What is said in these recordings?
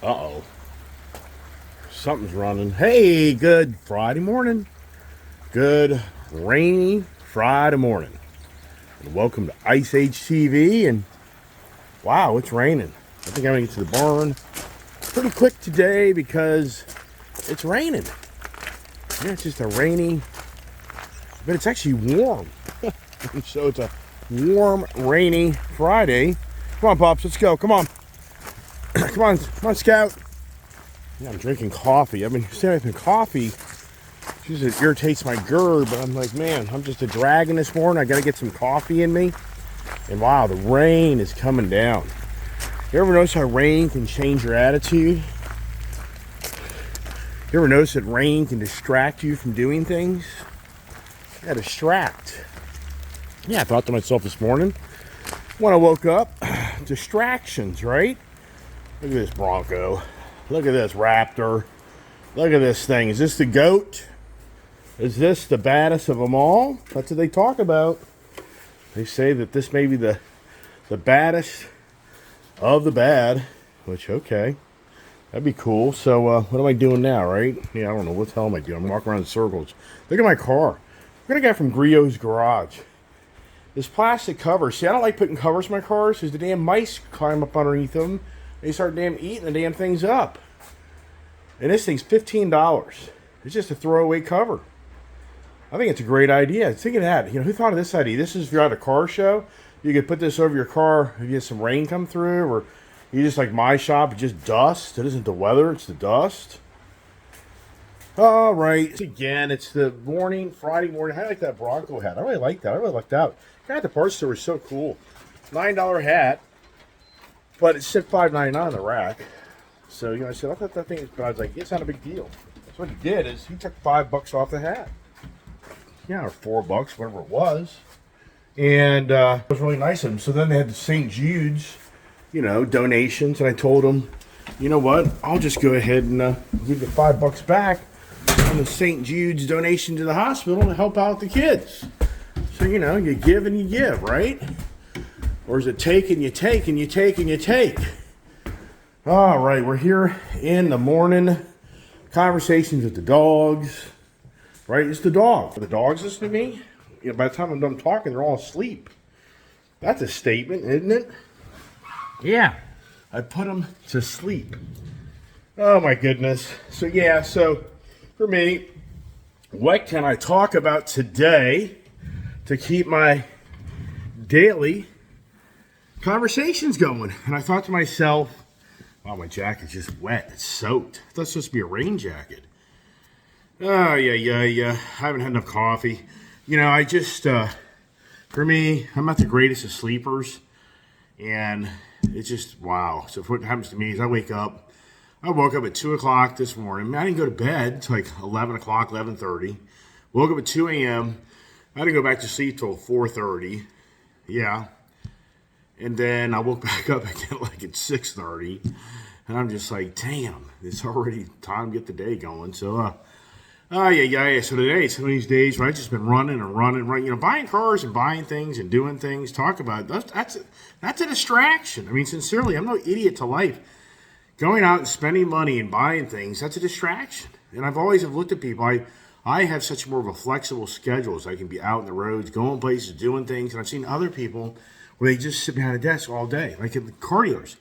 Uh-oh. Something's running. Hey, good Friday morning. Good rainy Friday morning. And welcome to Ice Age TV. And wow, it's raining. I think I'm going to get to the barn pretty quick today because it's raining. Yeah, it's just a rainy, but it's actually warm. So it's a warm, rainy Friday. Come on, Pops, let's go. Come on. Come on, Scout. Yeah, I'm drinking coffee. I've been sipping coffee. It irritates my GERD, but I'm like, man, I'm just a dragon this morning. I got to get some coffee in me. And wow, the rain is coming down. You ever notice how rain can change your attitude? You ever notice that rain can distract you from doing things? Yeah, distract. Yeah, I thought to myself this morning when I woke up, distractions, right? Look at this Bronco. Look at this Raptor. Look at this thing. Is this the GOAT? Is this the baddest of them all? That's what they talk about. They say that this may be the baddest of the bad, which, okay, that'd be cool. So what am I doing now, right? Yeah, I don't know. What the hell am I doing? I'm walking around in circles. Look at my car. I got a guy from Griot's Garage. This plastic cover. See, I don't like putting covers in my cars because the damn mice climb up underneath them. They start damn eating the damn things up. And this thing's $15. It's just a throwaway cover. I think it's a great idea. Think of that. You know, who thought of this idea? This is if you're at a car show. You could put this over your car if you get some rain come through, or you just like my shop, it's just dust. It isn't the weather, it's the dust. All right. Again, it's the morning, Friday morning. I like that Bronco hat. I really like that. I really lucked out. The guy at the parts store was so cool. $9 hat, but it said $5.99 on the rack. So, you know, I said, I thought that thing, but I was like, it's not a big deal. So what he did is he took $5 off the hat. Yeah, or $4, whatever it was. And it was really nice of him. So then they had the St. Jude's, you know, donations. And I told him, you know what? I'll just go ahead and give you $5 back on the St. Jude's donation to the hospital to help out the kids. So, you know, you give and you give, right? Or is it take and you take and you take and you take? All right, we're here in the morning. Conversations with the dogs. Right? It's the dog. The dogs listen to me. You know, by the time I'm done talking, they're all asleep. That's a statement, isn't it? Yeah. I put them to sleep. Oh, my goodness. So, yeah. So, for me, what can I talk about today to keep my daily conversations going? And I thought to myself, wow, my jacket's just wet. It's soaked. That's supposed to be a rain jacket. Oh, yeah. I haven't had enough coffee. You know, I just, for me, I'm not the greatest of sleepers. And it's just, wow. So what happens to me is I woke up at 2 o'clock this morning. I didn't go to bed until like 11 o'clock, 11:30. Woke up at 2 a.m. I didn't go back to sleep till 4:30. Yeah. And then I woke back up again like at 6:30. And I'm just like, damn, it's already time to get the day going. So, yeah. So today, some of these days, right, I've just been running, right? You know, buying cars and buying things and doing things. Talk about it. That's a distraction. I mean, sincerely, I'm no idiot to life. Going out and spending money and buying things, that's a distraction. And I've always have looked at people. I have such more of a flexible schedule, so I can be out in the roads, going places, doing things. And I've seen other people where they just sit behind a desk all day, like at the car dealers.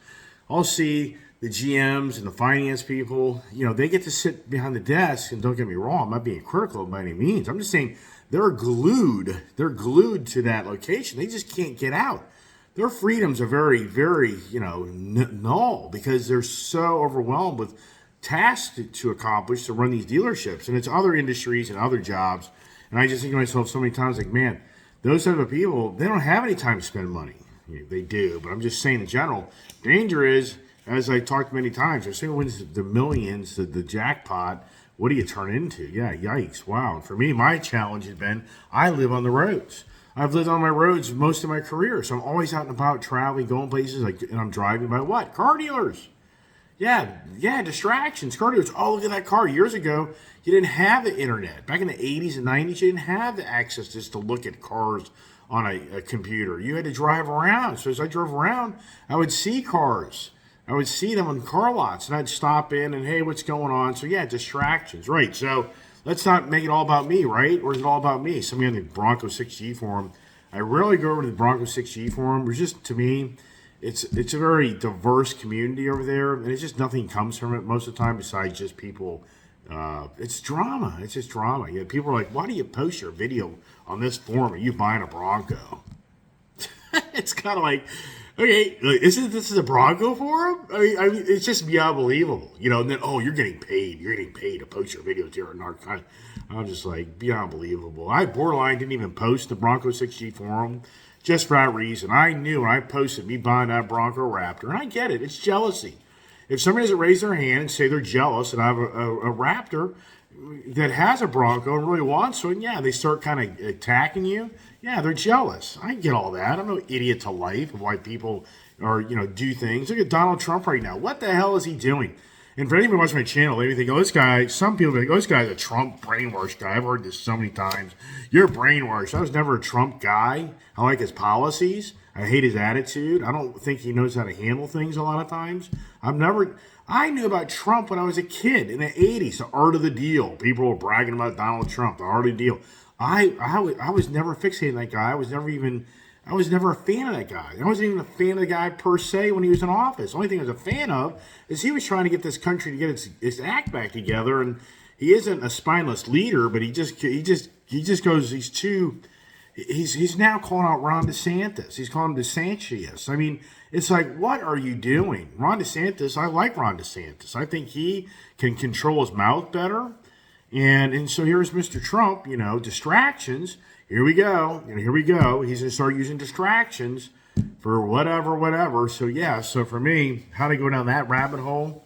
I'll see the GMs and the finance people, you know, they get to sit behind the desk, and don't get me wrong, I'm not being critical by any means. I'm just saying they're glued to that location. They just can't get out. Their freedoms are very, very, you know, null because they're so overwhelmed with tasks to accomplish to run these dealerships. And it's other industries and other jobs. And I just think to myself so many times, like, man, those type of people, they don't have any time to spend money. They do, but I'm just saying in general, danger is, as I talked many times, if someone wins the millions, the jackpot, what do you turn into? Yeah, yikes, wow. And for me, my challenge has been, I live on the roads. I've lived on my roads most of my career, so I'm always out and about, traveling, going places, like, and I'm driving by what? Car dealers. Yeah, distractions. Car dealers. Oh, look at that car. Years ago, you didn't have the internet. Back in the 80s and 90s, you didn't have the access just to look at cars on a computer. You had to drive around. So as I drove around, I would see cars. I would see them on car lots, and I'd stop in and, hey, what's going on? So yeah, distractions, right? So let's not make it all about me, right? Or is it all about me? Somebody on the Bronco 6G forum. I rarely go over to the Bronco 6G forum. It's just, to me, it's a very diverse community over there, and it's just nothing comes from it most of the time besides just people. It's drama. It's just drama. You know, people are like, why do you post your video on this forum? Are you buying a Bronco? It's kind of like, okay, isn't this a Bronco forum? I mean, it's just beyond believable, you know. And then, oh, you're getting paid. You're getting paid to post your videos here. And I'm just like, beyond believable. I borderline didn't even post the Bronco 6G forum just for that reason. I knew when I posted me buying that Bronco Raptor, and I get it. It's jealousy. If somebody doesn't raise their hand and say they're jealous and I have a Raptor that has a Bronco and really wants one, yeah, they start kind of attacking you. Yeah, they're jealous. I get all that. I'm no idiot to life of why people are, do things. Look at Donald Trump right now. What the hell is he doing? And for anybody watching my channel, they think, oh, this guy, some people think, oh, this guy's a Trump brainwash guy. I've heard this so many times. You're brainwashed. I was never a Trump guy. I like his policies. I hate his attitude. I don't think he knows how to handle things a lot of times. I knew about Trump when I was a kid in the 80s, the art of the deal. People were bragging about Donald Trump, the art of the deal. I was never fixated on that guy. I was never a fan of that guy. I wasn't even a fan of the guy per se when he was in office. The only thing I was a fan of is he was trying to get this country to get its act back together. And he isn't a spineless leader, but he just goes. He's now calling out Ron DeSantis. He's calling him DeSantis. I mean, it's like, what are you doing? Ron DeSantis, I like Ron DeSantis. I think he can control his mouth better. And so here's Mr. Trump, distractions. Here we go. Here we go. He's going to start using distractions for whatever. So, yeah. So, for me, how to go down that rabbit hole,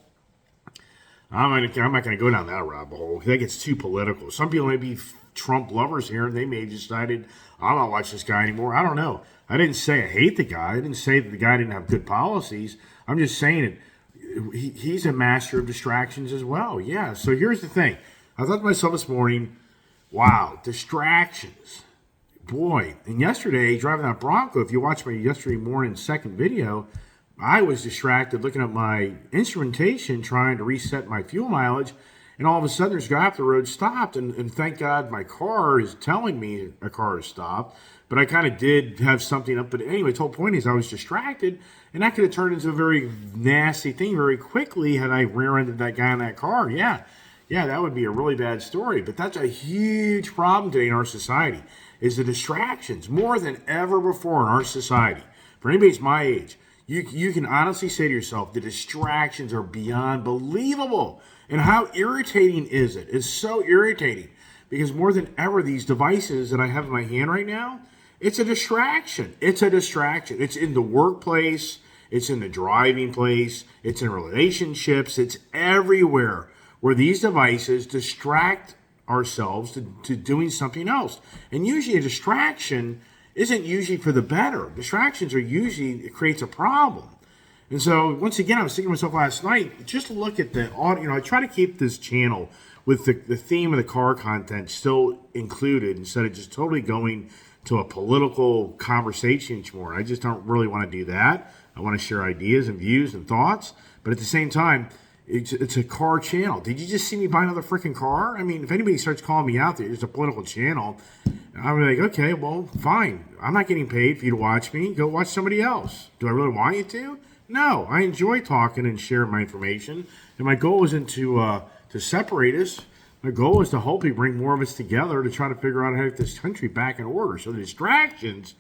I'm not going to go down that rabbit hole. I think it's too political. Some people may be Trump lovers here, and they may have decided, I'm not watching this guy anymore. I don't know. I didn't say I hate the guy. I didn't say that the guy didn't have good policies. I'm just saying it. He's a master of distractions as well. Yeah. So, here's the thing. I thought to myself this morning, wow, distractions. Boy, and yesterday, driving that Bronco, if you watch my yesterday morning second video, I was distracted looking at my instrumentation, trying to reset my fuel mileage, and all of a sudden this guy off the road stopped, and thank God my car is telling me a car has stopped, but I kind of did have something up. But anyway, the whole point is I was distracted, and that could have turned into a very nasty thing very quickly had I rear-ended that guy in that car. Yeah, that would be a really bad story. But that's a huge problem today in our society, is the distractions more than ever before in our society. For anybody my age, you can honestly say to yourself, the distractions are beyond believable. And how irritating is it? It's so irritating because more than ever, these devices that I have in my hand right now, it's a distraction. It's a distraction. It's in the workplace. It's in the driving place. It's in relationships. It's everywhere, where these devices distract ourselves to doing something else. And usually a distraction isn't usually for the better. Distractions it creates a problem. And so, once again, I was thinking to myself last night, just look at the audio. I try to keep this channel with the theme of the car content still included instead of just totally going to a political conversation each morning. I just don't really want to do that. I want to share ideas and views and thoughts. But at the same time, it's a car channel. Did you just see me buy another freaking car? I mean, if anybody starts calling me out there, it's a political channel, I'm like, okay, well, fine. I'm not getting paid for you to watch me. Go watch somebody else. Do I really want you to? No. I enjoy talking and sharing my information. And my goal isn't to separate us. My goal is to hopefully bring more of us together to try to figure out how to get this country back in order. So the distractions,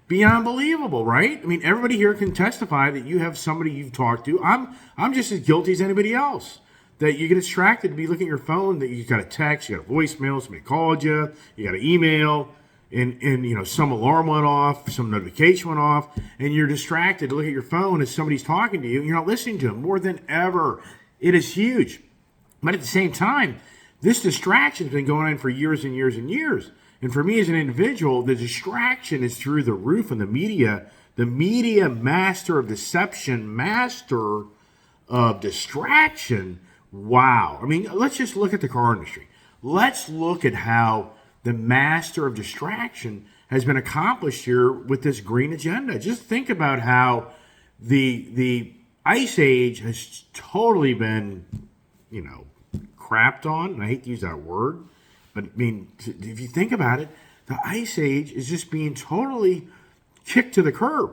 beyond believable, right? I mean, everybody here can testify that you have somebody you've talked to. I'm just as guilty as anybody else. That you get distracted to be looking at your phone, that you got a text, you got a voicemail, somebody called you, you got an email, and some alarm went off, some notification went off, and you're distracted to look at your phone as somebody's talking to you, and you're not listening to them more than ever. It is huge. But at the same time, this distraction has been going on for years and years and years. And for me as an individual, the distraction is through the roof, and the media master of deception, master of distraction. Wow. I mean, let's just look at the car industry. Let's look at how the master of distraction has been accomplished here with this green agenda. Just think about how the Ice Age has totally been, you know, crapped on. And I hate to use that word, but I mean, if you think about it, the Ice Age is just being totally kicked to the curb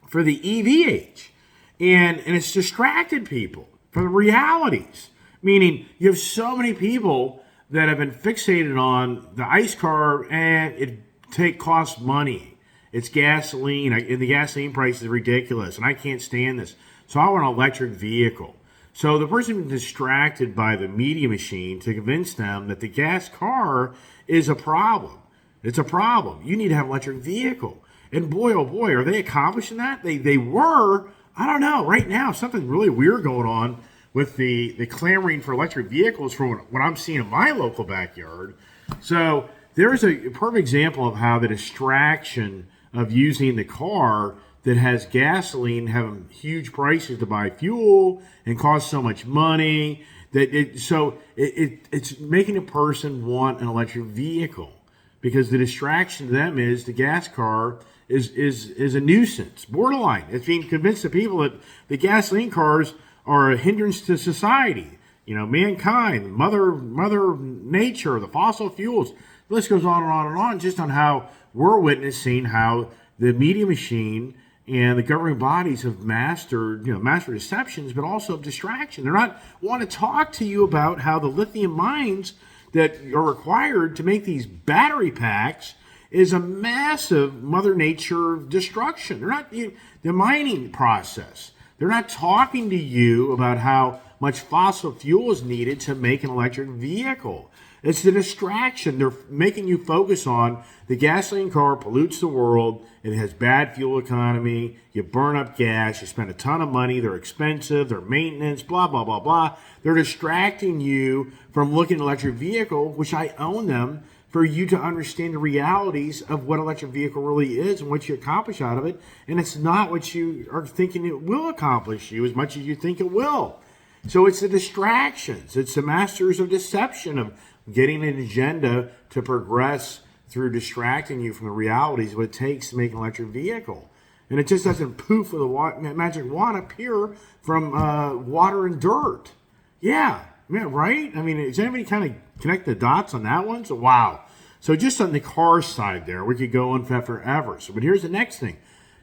for the EV age. And it's distracted people from the realities. Meaning, you have so many people that have been fixated on the ICE car, and it costs money. It's gasoline, and the gasoline price is ridiculous, and I can't stand this. So I want an electric vehicle. So the person is distracted by the media machine to convince them that the gas car is a problem. It's a problem. You need to have an electric vehicle. And boy, oh boy, are they accomplishing that? They were. I don't know. Right now, something really weird going on with the clamoring for electric vehicles from what I'm seeing in my local backyard. So there's a perfect example of how the distraction of using the car that has gasoline having huge prices to buy fuel and cost so much money that it's making a person want an electric vehicle, because the distraction to them is the gas car is a nuisance, borderline. It's being convinced the people that the gasoline cars are a hindrance to society. You know, mankind, mother nature, the fossil fuels. The list goes on and on and on, just on how we're witnessing how the media machine and the governing bodies have mastered deceptions, but also distraction. They're not want to talk to you about how the lithium mines that are required to make these battery packs is a massive Mother Nature destruction. They're not the mining process. They're not talking to you about how much fossil fuel is needed to make an electric vehicle. It's the distraction. They're making you focus on the gasoline car pollutes the world. It has bad fuel economy. You burn up gas. You spend a ton of money. They're expensive. They're maintenance, blah, blah, blah, blah. They're distracting you from looking at an electric vehicle, which I own them, for you to understand the realities of what electric vehicle really is and what you accomplish out of it. And it's not what you are thinking it will accomplish you as much as you think it will. So it's the distractions. It's the masters of deception of getting an agenda to progress through distracting you from the realities of what it takes to make an electric vehicle. And it just doesn't poof with a magic wand appear from water and dirt. Yeah, right? I mean, does anybody kind of connect the dots on that one? So, wow. So just on the car side there, we could go on forever. So, but here's the next thing.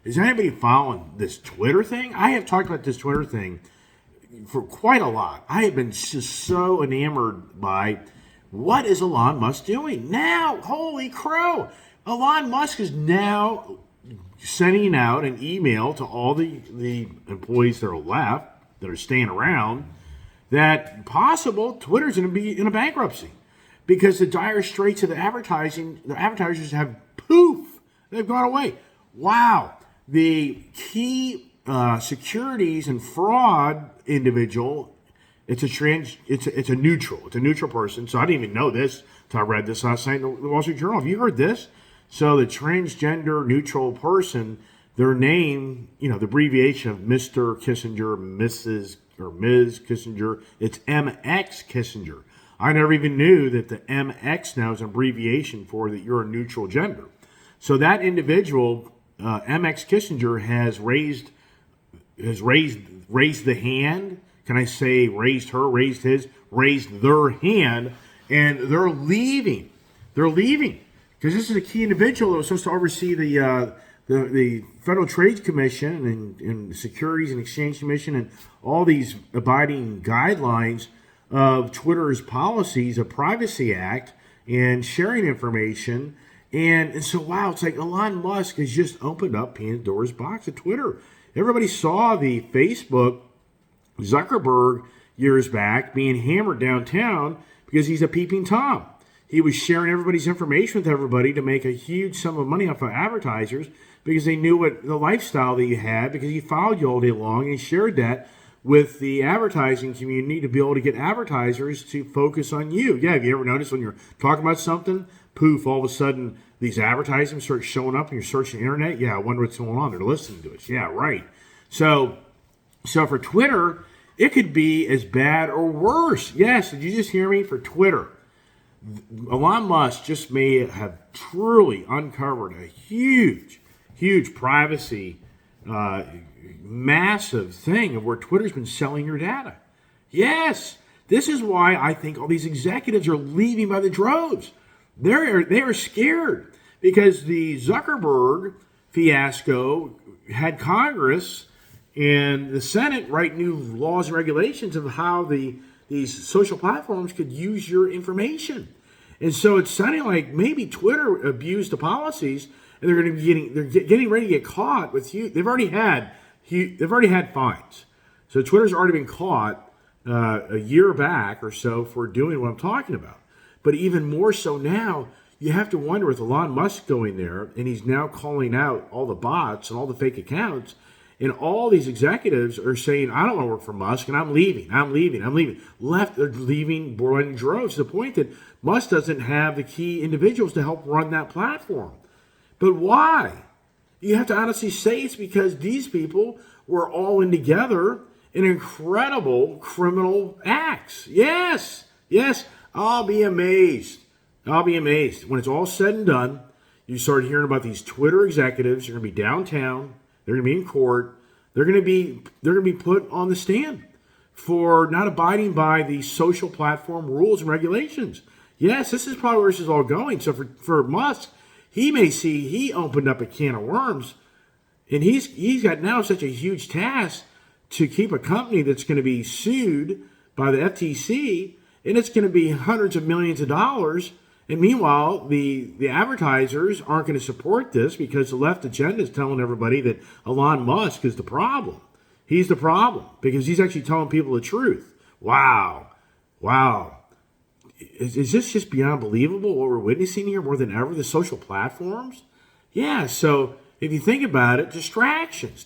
Is anybody following this Twitter thing? I have talked about this Twitter thing for quite a lot. I have been just so enamored by what is Elon Musk doing now. Holy crow. Elon Musk is now sending out an email to all the employees that are left, that are staying around, that possible Twitter's going to be in a bankruptcy because the dire straits of the advertisers have poof, they've gone away. Wow. The key securities and fraud individual, it's a neutral person. So I didn't even know this until I read this last night in the Wall Street Journal. Have you heard this? So the transgender neutral person, their name, the abbreviation of Mr. Kissinger, Mrs. or Ms. Kissinger, it's MX Kissinger. I never even knew that the MX now is an abbreviation for that you're a neutral gender. So that individual, MX Kissinger, has raised the hand. Can I say raised her, raised his, raised their hand, and they're leaving. They're leaving because this is a key individual that was supposed to oversee the Federal Trade Commission and the Securities and Exchange Commission and all these abiding guidelines of Twitter's policies, of Privacy Act, and sharing information. And so, wow, it's like Elon Musk has just opened up Pandora's box of Twitter. Everybody saw the Facebook Zuckerberg years back being hammered downtown because he's a peeping Tom. He was sharing everybody's information with everybody to make a huge sum of money off of advertisers because they knew what the lifestyle that you had because he followed you all day long and he shared that with the advertising community to be able to get advertisers to focus on you. Yeah, have you ever noticed when you're talking about something, poof, all of a sudden these advertisements start showing up and you're searching the internet? Yeah, I wonder what's going on. They're listening to us. Yeah, right. So for Twitter, it could be as bad or worse. Yes, did you just hear me? For Twitter, Elon Musk just may have truly uncovered a huge privacy massive thing of where Twitter's been selling your data. Yes, this is why I think all these executives are leaving by the droves. They are scared because the Zuckerberg fiasco had Congress and the Senate write new laws and regulations of how these social platforms could use your information. And so it's sounding like maybe Twitter abused the policies, and they're going to be getting ready to get caught with you. They've already had fines. So Twitter's already been caught a year back or so for doing what I'm talking about. But even more so now, you have to wonder with Elon Musk going there, and he's now calling out all the bots and all the fake accounts, and all these executives are saying, I don't want to work for Musk, and I'm leaving. They're leaving in droves to the point that Musk doesn't have the key individuals to help run that platform. But why? You have to honestly say it's because these people were all in together in incredible criminal acts. Yes, I'll be amazed. When it's all said and done, you start hearing about these Twitter executives. They're going to be downtown. They're going to be in court. They're going to be put on the stand for not abiding by the social platform rules and regulations. Yes, this is probably where this is all going. So for Musk, he may see he opened up a can of worms, and he's got now such a huge task to keep a company that's going to be sued by the FTC, and it's going to be hundreds of millions of dollars. And meanwhile, the advertisers aren't going to support this because the left agenda is telling everybody that Elon Musk is the problem. He's the problem because he's actually telling people the truth. Wow. Is this just beyond believable what we're witnessing here more than ever, the social platforms? Yeah, so if you think about it, distractions.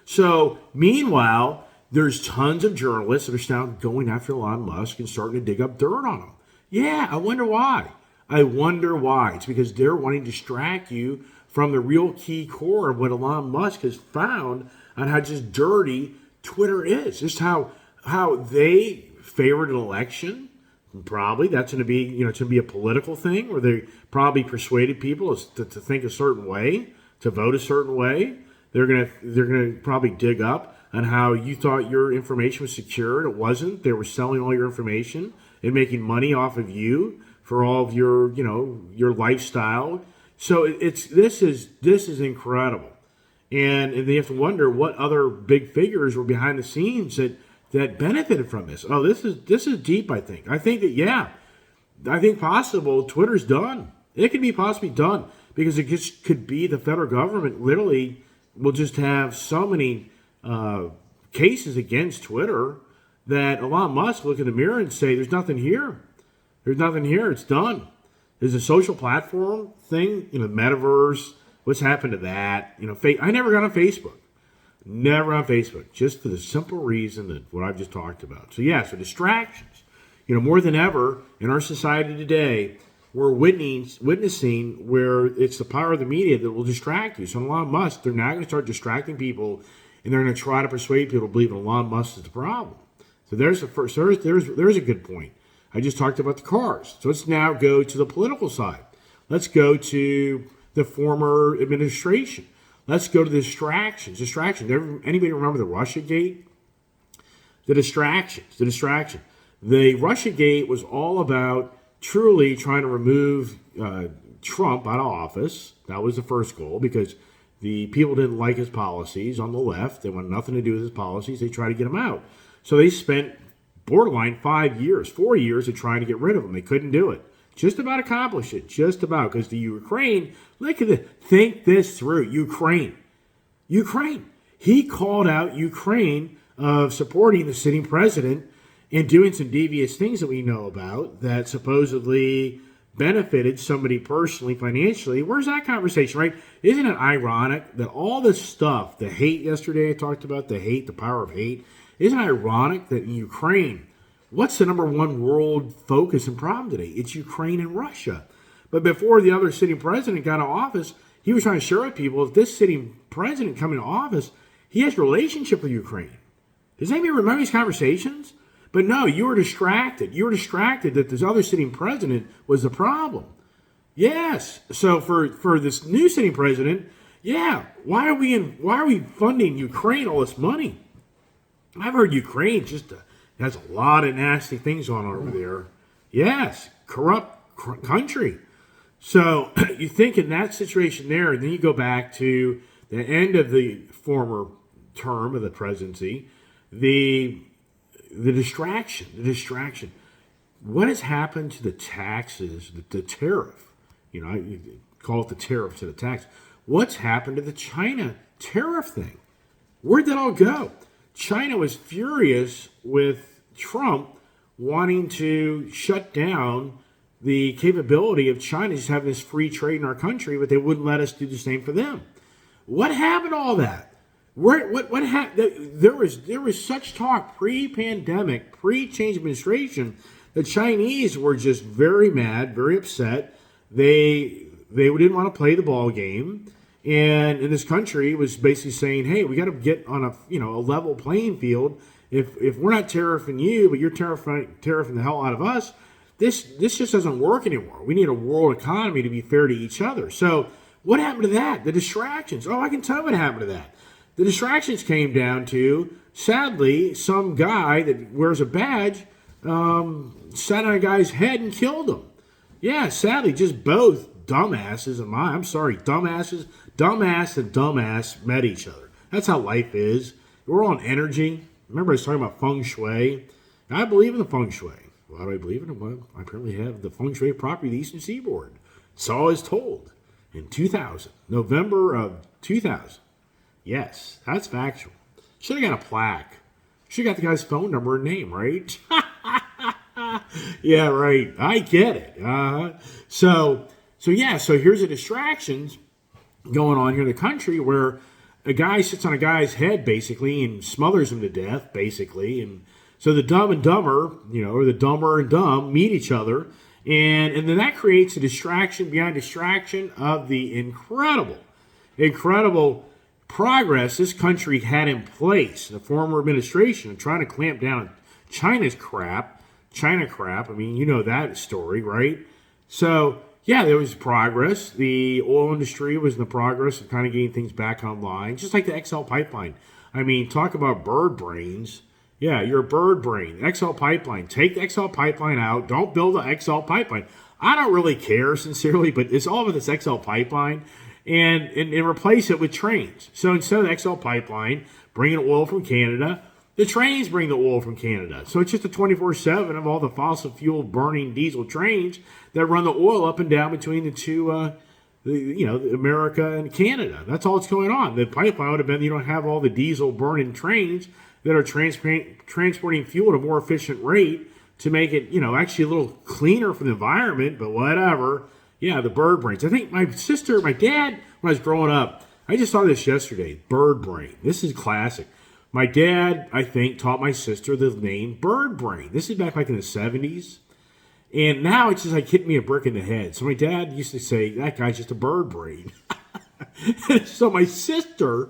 So meanwhile, there's tons of journalists that are now going after Elon Musk and starting to dig up dirt on him. Yeah, I wonder why. It's because they're wanting to distract you from the real key core of what Elon Musk has found on how just dirty Twitter is. Just how they favored an election. Probably that's going to be, it's going to be a political thing where they probably persuaded people to think a certain way, to vote a certain way. They're going to probably dig up on how you thought your information was secure. It wasn't. They were selling all your information and making money off of you for all of your, your lifestyle. So this is incredible. And they have to wonder what other big figures were behind the scenes that benefited from this. Oh, this is deep, I think. I think possible Twitter's done. It could be possibly done because it just could be the federal government literally will just have so many cases against Twitter that Elon Musk look in the mirror and say, there's nothing here. It's done. There's a social platform thing, metaverse. What's happened to that? I never got on Facebook. Just for the simple reason that what I've just talked about. So so distractions. More than ever in our society today, we're witnessing where it's the power of the media that will distract you. So Elon Musk, they're now going to start distracting people, and they're going to try to persuade people to believe Elon Musk is the problem. So there's the first. There's a good point. I just talked about the cars. So let's now go to the political side. Let's go to the former administration. Let's go to the distractions. Anybody remember the Russiagate? The distractions. The Russiagate was all about truly trying to remove Trump out of office. That was the first goal because the people didn't like his policies on the left. They wanted nothing to do with his policies. They tried to get him out. So they spent borderline 4 years of trying to get rid of him. They couldn't do it. Just about accomplish it. Because the Ukraine, think this through. Ukraine. He called out Ukraine of supporting the sitting president and doing some devious things that we know about that supposedly benefited somebody personally, financially. Where's that conversation, right? Isn't it ironic that all this stuff, the hate yesterday I talked about, the power of hate, isn't it ironic that in Ukraine, what's the number one world focus and problem today? It's Ukraine and Russia. But before the other sitting president got in office, he was trying to share with people if this sitting president coming to office, he has a relationship with Ukraine. Does anybody remember these conversations? But no, you were distracted. You were distracted that this other sitting president was the problem. Yes. So for this new sitting president, Yeah, why are we funding Ukraine all this money? I've heard Ukraine just has a lot of nasty things on over there. Yes, corrupt country. So you think in that situation there, and then you go back to the end of the former term of the presidency, the distraction. What has happened to the taxes, the tariff? I call it the tariff to the tax. What's happened to the China tariff thing? Where'd that all go? China was furious with Trump wanting to shut down the capability of China just having this free trade in our country, but they wouldn't let us do the same for them. What happened to all that? What happened? There was such talk pre-pandemic, pre-change administration. The Chinese were just very mad, very upset. They didn't want to play the ball game, and in this country was basically saying, "Hey, we got to get on a level playing field. If we're not tariffing you, but you're tariffing the hell out of us, this just doesn't work anymore. We need a world economy to be fair to each other." So what happened to that? The distractions. Oh, I can tell you what happened to that. The distractions came down to, sadly, some guy that wears a badge sat on a guy's head and killed him. Yeah, sadly, just both dumbasses dumbass and dumbass met each other. That's how life is. We're all on energy. Remember I was talking about feng shui? I believe in the feng shui. Why do I believe in it? Well, I apparently have the feng shui property of the Eastern Seaboard. So I was told in 2000, November of 2000. Yes, that's factual. Should have got a plaque. Should have got the guy's phone number and name, right? Yeah, right. I get it. So here's the distractions going on here in the country where a guy sits on a guy's head, basically, and smothers him to death, basically. And so the dumb and dumber, or the dumber and dumb meet each other. And then that creates a distraction beyond distraction of the incredible progress this country had in place, the former administration, of trying to clamp down on China crap. I mean, you know that story, right? So, yeah, there was progress. The oil industry was in the progress of kind of getting things back online, just like the XL pipeline. I mean, talk about bird brains. Yeah, you're a bird brain. XL pipeline. Take the XL pipeline out. Don't build the XL pipeline. I don't really care, sincerely, but it's all about this XL pipeline. And replace it with trains. So instead of the XL pipeline bringing oil from Canada, the trains bring the oil from Canada. So it's just a 24/7 of all the fossil fuel burning diesel trains that run the oil up and down between the two, America and Canada. That's all that's going on. The pipeline would have been you don't have all the diesel burning trains that are transporting fuel at a more efficient rate to make it, actually a little cleaner for the environment, but whatever. Yeah, the bird brains. I think my dad, when I was growing up, I just saw this yesterday, bird brain. This is classic. My dad, I think, taught my sister the name bird brain. This is back like in the 70s. And now it's just like hitting me a brick in the head. So my dad used to say, that guy's just a bird brain. So my sister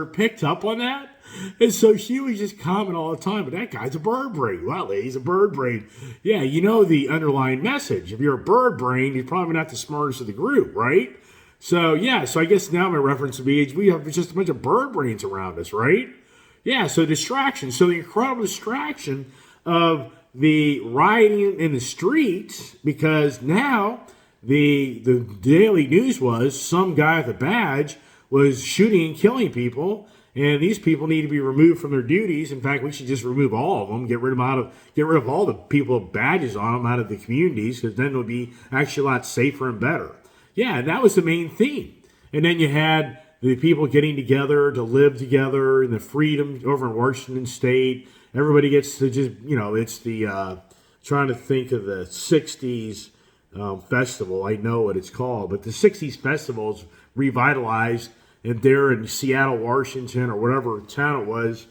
picked up on that. And so she was just commenting all the time, but that guy's a bird brain. Well, he's a bird brain. Yeah, you know the underlying message. If you're a bird brain, you're probably not the smartest of the group, right? So, yeah, I guess now my reference would be we have just a bunch of bird brains around us, right? Yeah, so distraction. So the incredible distraction of the rioting in the streets, because now the daily news was some guy with a badge was shooting and killing people. And these people need to be removed from their duties. In fact, we should just remove all of them, get rid of all the people with badges on them out of the communities, because then it'll be actually a lot safer and better. Yeah, that was the main theme. And then you had the people getting together to live together and the freedom over in Washington State. Everybody gets to just, it's the, trying to think of the 60s festival. I know what it's called, but the 60s festival is revitalized. And there in Seattle, Washington, or whatever town it was,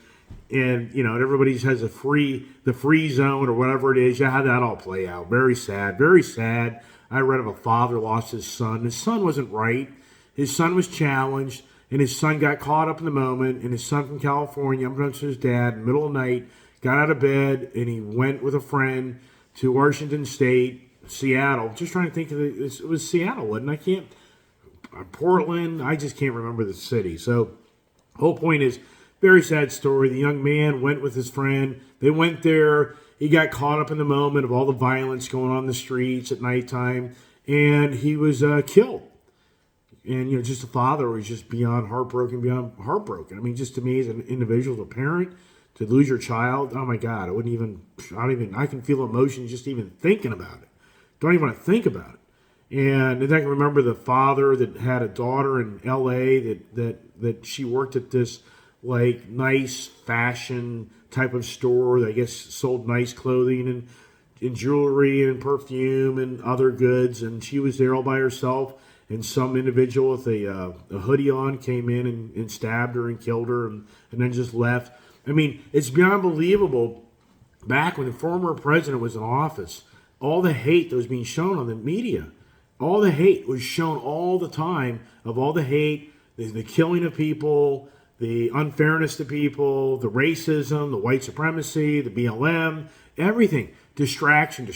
and everybody has the free zone or whatever it is. You had that all play out. Very sad, very sad. I read of a father lost his son. His son wasn't right. His son was challenged, and his son got caught up in the moment. And his son from California, unbeknownst to his dad, in the middle of the night, got out of bed and he went with a friend to Washington State, Seattle. Just trying to think of it was Seattle, wasn't it? I can't Portland. I just can't remember the city. So whole point is, very sad story. The young man went with his friend. They went there. He got caught up in the moment of all the violence going on in the streets at nighttime, and he was killed. And, just a father was just beyond heartbroken. I mean, just to me as an individual, as a parent, to lose your child, oh my God, I can feel emotion just even thinking about it. Don't even want to think about it. And then I can remember the father that had a daughter in L.A. that she worked at this like nice fashion type of store that I guess sold nice clothing and jewelry and perfume and other goods. And she was there all by herself. And some individual with a hoodie on came in and stabbed her and killed her and then just left. I mean, it's beyond believable. Back when the former president was in office, all the hate that was being shown on the media, all the hate was shown all the time of all the hate, the killing of people, the unfairness to people, the racism, the white supremacy, the BLM, everything. Distraction.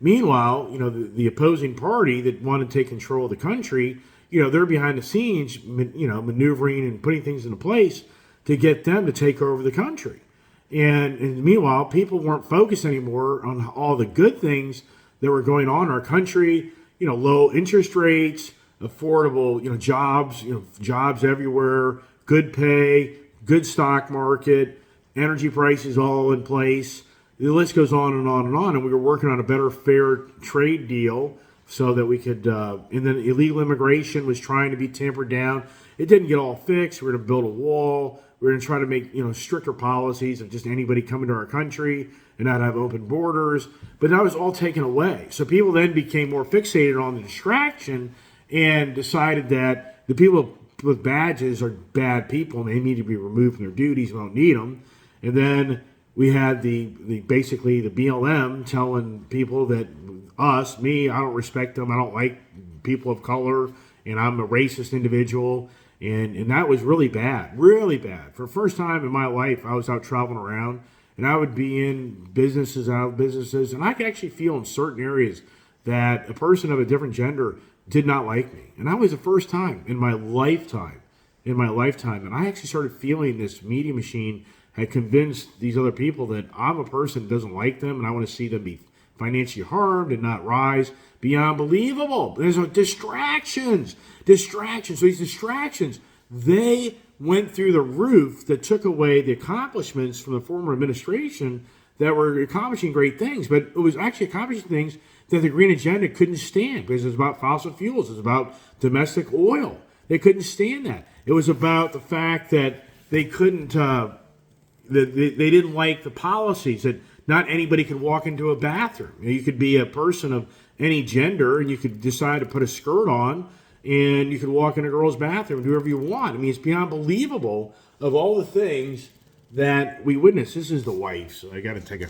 Meanwhile, the opposing party that wanted to take control of the country, they're behind the scenes, maneuvering and putting things into place to get them to take over the country. And meanwhile, people weren't focused anymore on all the good things that were going on in our country, low interest rates, affordable, jobs, jobs everywhere, good pay, good stock market, energy prices all in place. The list goes on and on and on. And we were working on a better fair trade deal so that we could, and then illegal immigration was trying to be tampered down. It didn't get all fixed. We were going to build a wall. We were going to try to make, stricter policies of just anybody coming to our country and not have open borders. But that was all taken away. So people then became more fixated on the distraction and decided that the people with badges are bad people and they need to be removed from their duties. We don't need them. And then we had the basically the BLM telling people that me, I don't respect them. I don't like people of color, and I'm a racist individual. And that was really bad, really bad. For the first time in my life, I was out traveling around, and I would be in businesses, out of businesses, and I could actually feel in certain areas that a person of a different gender did not like me. And that was the first time in my lifetime, and I actually started feeling this media machine had convinced these other people that I'm a person that doesn't like them and I want to see them be financially harmed and not rise. Beyond believable. There's distractions. So these distractions, they went through the roof that took away the accomplishments from the former administration that were accomplishing great things. But it was actually accomplishing things that the Green Agenda couldn't stand because it was about fossil fuels. It was about domestic oil. They couldn't stand that. It was about the fact that they couldn't... They didn't like the policies that not anybody could walk into a bathroom. You could be a person of any gender and you could decide to put a skirt on and you could walk in a girl's bathroom and do whatever you want. I mean, it's beyond believable of all the things that we witness. This is the wife, so I got to take a...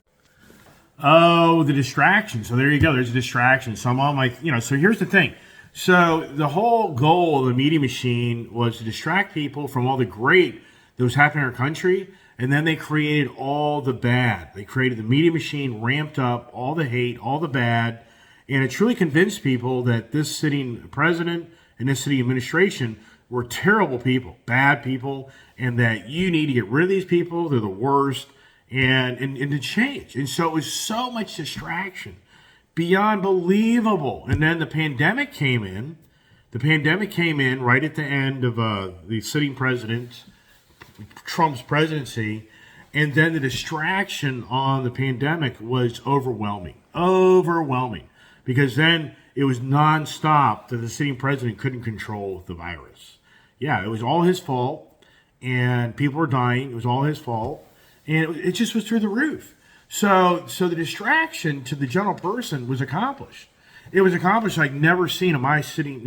Oh, the distraction. So there you go. There's a distraction. So I'm on my... so here's the thing. So the whole goal of the media machine was to distract people from all the great that was happening in our country. And then they created all the bad. They created the media machine, ramped up all the hate, all the bad, and it truly convinced people that this sitting president and this sitting administration were terrible people, bad people, and that you need to get rid of these people. They're the worst, and to change. And so it was so much distraction, beyond believable. And then the pandemic came in. The pandemic came in right at the end of the sitting president, Trump's presidency, and then the distraction on the pandemic was overwhelming, because then it was nonstop that the sitting president couldn't control the virus. Yeah, it was all his fault, and people were dying. It was all his fault, and it just was through the roof. So the distraction to the general person was accomplished. It was accomplished like never seen in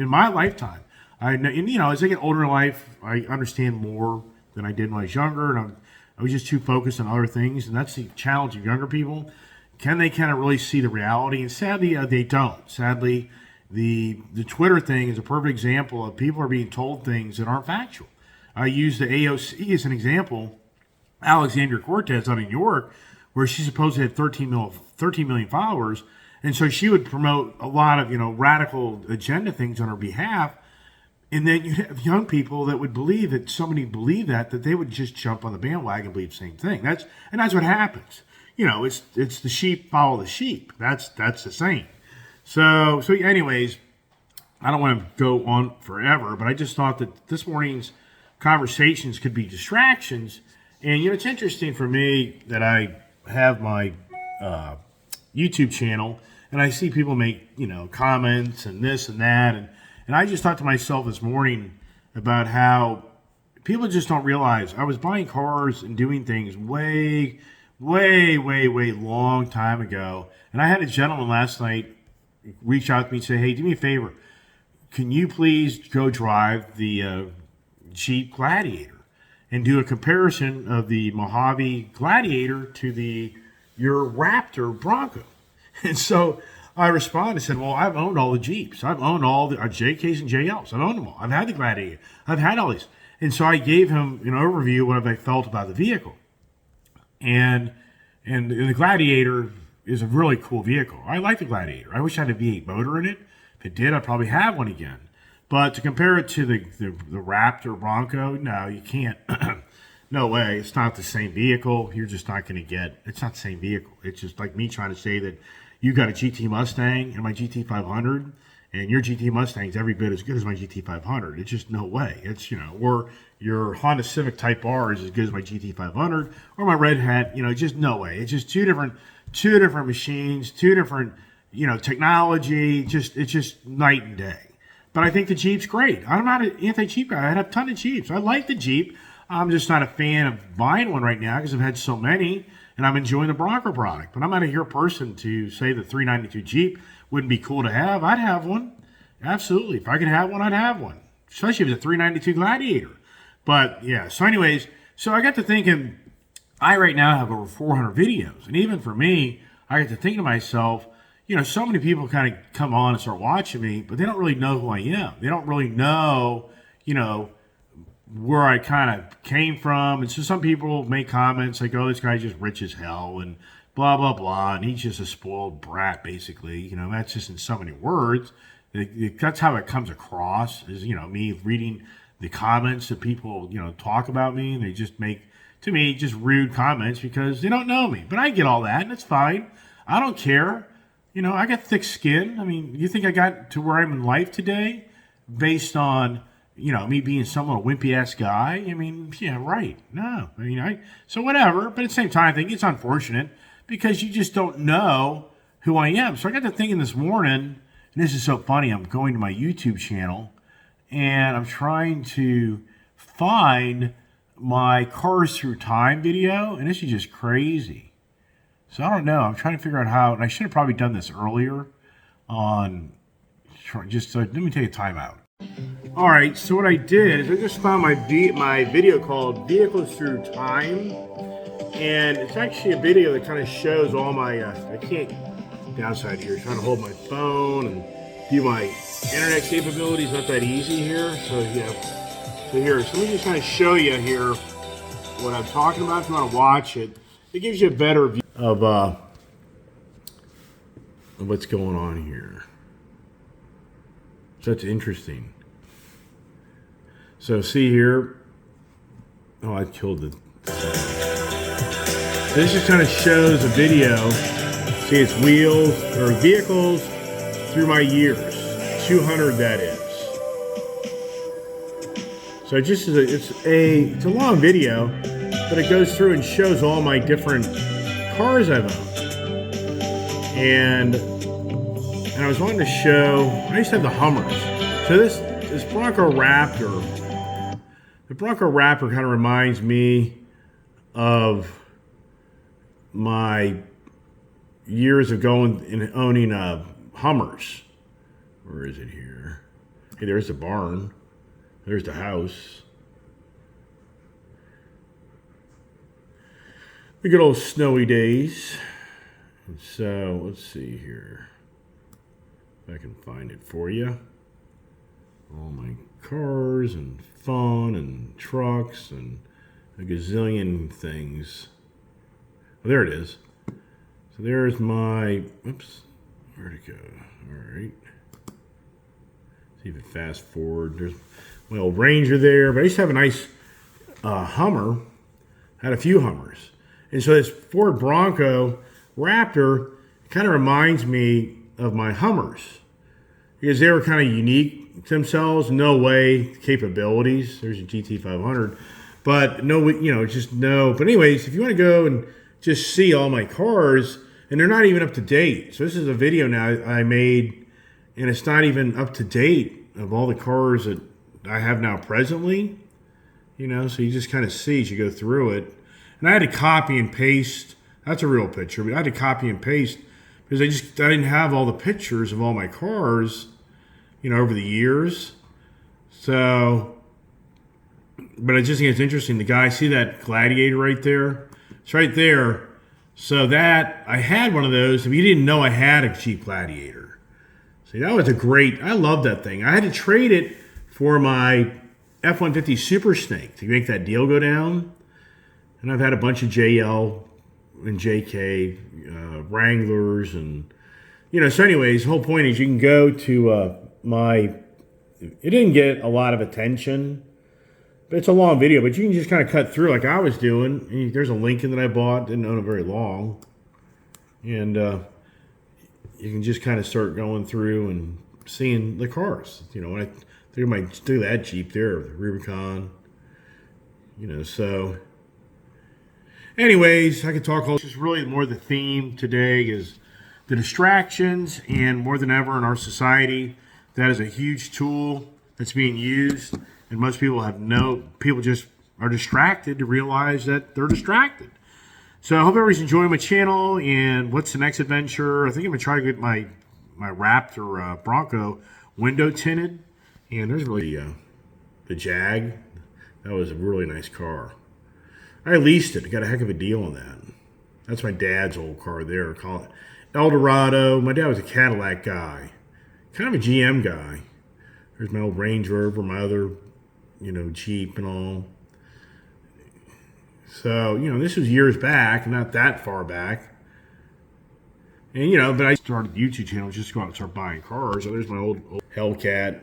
my lifetime. As I get older in life, I understand more than I did when I was younger, and I was just too focused on other things, and that's the challenge of younger people. Can they kind of really see the reality? And sadly, they don't. Sadly, the Twitter thing is a perfect example of people are being told things that aren't factual. I use the AOC as an example. Alexandria Cortez out in New York, where she supposedly had 13 million followers, And so she would promote a lot of, radical agenda things on her behalf. And then you have young people that would believe that somebody believed that they would just jump on the bandwagon and believe the same thing. That's what happens. It's the sheep follow the sheep. That's the saying. So anyways, I don't want to go on forever, but I just thought that this morning's conversations could be distractions. And it's interesting for me that I have my YouTube channel and I see people make comments and this and that, and I just thought to myself this morning about how people just don't realize I was buying cars and doing things way long time ago. And I had a gentleman last night reach out to me and say, hey, do me a favor. Can you please go drive the Jeep Gladiator and do a comparison of the Mojave Gladiator to your Raptor Bronco? And so I responded and said, well, I've owned all the Jeeps. I've owned all the JKs and JLs. I've owned them all. I've had the Gladiator. I've had all these. And so I gave him an overview of what I felt about the vehicle. And the Gladiator is a really cool vehicle. I like the Gladiator. I wish I had a V8 motor in it. If it did, I'd probably have one again. But to compare it to the Raptor Bronco, no, you can't. No way. It's not the same vehicle. You're just not going to get. It's not the same vehicle. It's just like me trying to say that you got a GT Mustang and my GT 500, and your GT Mustang's every bit as good as my GT 500. It's just no way. It's or your Honda Civic Type R is as good as my GT 500, or my Red Hat. Just no way. It's just two different machines, two different technology. It's just night and day. But I think the Jeep's great. I'm not an anti-Jeep guy. I have a ton of Jeeps. I like the Jeep. I'm just not a fan of buying one right now because I've had so many, and I'm enjoying the Bronco product. But I'm not a here person to say the 392 Jeep wouldn't be cool to have. I'd have one. Absolutely. If I could have one, I'd have one. Especially if it's a 392 Gladiator. But yeah, so anyways, so I got to thinking, I right now have over 400 videos. And even for me, I got to thinking to myself, so many people kind of come on and start watching me, but they don't really know who I am. They don't really know, where I kind of came from. And so some people make comments like, oh, this guy's just rich as hell and blah, blah, blah. And he's just a spoiled brat, basically. That's just in so many words. That's how it comes across is, me reading the comments that people, talk about me. And they just make, to me, just rude comments because they don't know me. But I get all that and it's fine. I don't care. I got thick skin. I mean, you think I got to where I'm in life today based on, me being somewhat a wimpy-ass guy? I mean, yeah, right. No. I mean, so whatever. But at the same time, I think it's unfortunate because you just don't know who I am. So I got to thinking this morning, and this is so funny, I'm going to my YouTube channel, and I'm trying to find my Cars Through Time video, and this is just crazy. So I don't know. I'm trying to figure out how, and I should have probably done this earlier on, let me take a time out. All right, so what I did is I just found my video called Vehicles Through Time, and it's actually a video that kind of shows all my, I can't, downside here, trying to hold my phone and view my internet capabilities, not that easy here, so yeah. So let me just kind of show you here what I'm talking about. If you want to watch it, it gives you a better view of what's going on here. So that's interesting. So see here. Oh, I killed it. This just kind of shows a video. See, it's wheels or vehicles through my years. 200 that is. So it just is it's a long video, but it goes through and shows all my different cars I've owned. And I was wanting to show, I used to have the Hummers. So this Bronco Raptor, the Bronco Raptor kind of reminds me of my years of going and owning Hummers. Where is it here? Hey, there's the barn. There's the house. The good old snowy days. And so, let's see here. If I can find it for you. All my cars and fun and trucks and a gazillion things. Well, there it is. So there's my, oops, Where'd it go? All right. See if it fast forward. There's my old Ranger there, but I used to have a nice Hummer. Had a few Hummers, and so this Ford Bronco Raptor kind of reminds me of my Hummers because they were kind of unique themselves. No way capabilities. There's a GT500, but no, just no. But anyways, if you want to go and just see all my cars, and they're not even up to date. So this is a video now I made, and it's not even up to date of all the cars that I have now presently. So you just kind of see as you go through it. And I had to copy and paste. That's a real picture, but I had to copy and paste because I didn't have all the pictures of all my cars, over the years. So, but I just think it's interesting. The guy, see that Gladiator right there? It's right there. So that, I had one of those. If you didn't know I had a Jeep Gladiator. See, that was I love that thing. I had to trade it for my F-150 Super Snake to make that deal go down. And I've had a bunch of JL and JK Wranglers. And, so anyways, the whole point is you can go to it didn't get a lot of attention. But it's a long video, but you can just kind of cut through like I was doing. And there's a Lincoln that I bought. Didn't own it very long. And you can just kind of start going through and seeing the cars. When I do that Jeep there, the Rubicon. So anyways, I could talk all. This is really more the theme today is the distractions, and more than ever in our society, that is a huge tool that's being used, and most people people just are distracted to realize that they're distracted. So I hope everybody's enjoying my channel, and what's the next adventure? I think I'm gonna try to get my Raptor Bronco window tinted. And there's really the Jag. That was a really nice car. I leased it. I got a heck of a deal on that. That's my dad's old car there. Call it Eldorado. My dad was a Cadillac guy. Kind of a GM guy. There's my old Range Rover, my other, Jeep and all. So, this was years back, not that far back. And, but I started the YouTube channel just to go out and start buying cars. So there's my old Hellcat.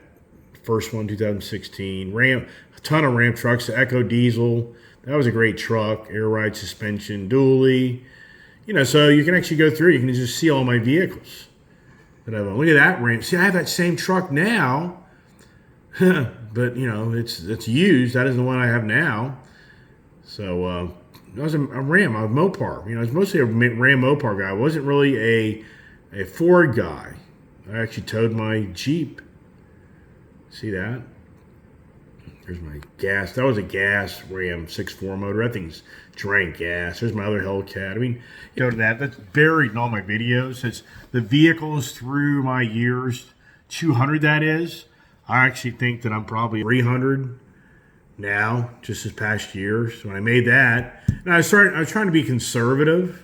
First one, 2016. A ton of Ram trucks. The Echo Diesel. That was a great truck. Air ride suspension, dually. So you can actually go through. You can just see all my vehicles that I own. Look at that Ram. See, I have that same truck now. But, it's used. That is the one I have now. So, I was a Ram, a Mopar. I was mostly a Ram Mopar guy. I wasn't really a Ford guy. I actually towed my Jeep. See that? There's my gas. That was a gas Ram 6.4 motor. I think it's drank gas. There's my other Hellcat. That's buried in all my videos. It's the vehicles through my years, 200 that is. I actually think that I'm probably 300 now, just this past year. So when I made that, and I was trying to be conservative.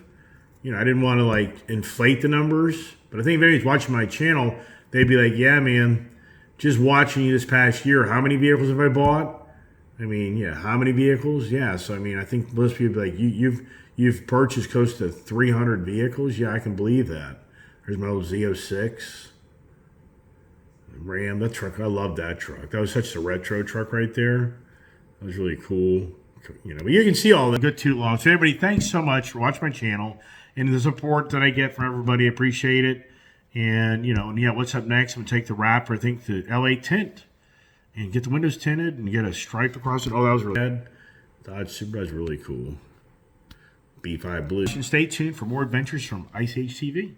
I didn't want to inflate the numbers. But I think if anybody's watching my channel, they'd be like, yeah, man, just watching you this past year, how many vehicles have I bought? How many vehicles? Yeah, so I think most people be like, you've purchased close to 300 vehicles? Yeah, I can believe that. There's my old Z06 Ram. That truck, I love that truck. That was such a retro truck right there. That was really cool. But you can see all that. Good too long. So everybody, thanks so much for watching my channel and the support that I get from everybody. I appreciate it. And, what's up next? I'm going to take the Raptor, I think, to LA tint and get the windows tinted and get a stripe across it. Oh, that was really bad. Dodge Supra is really cool. B5 Blue. Stay tuned for more adventures from Ice Age TV.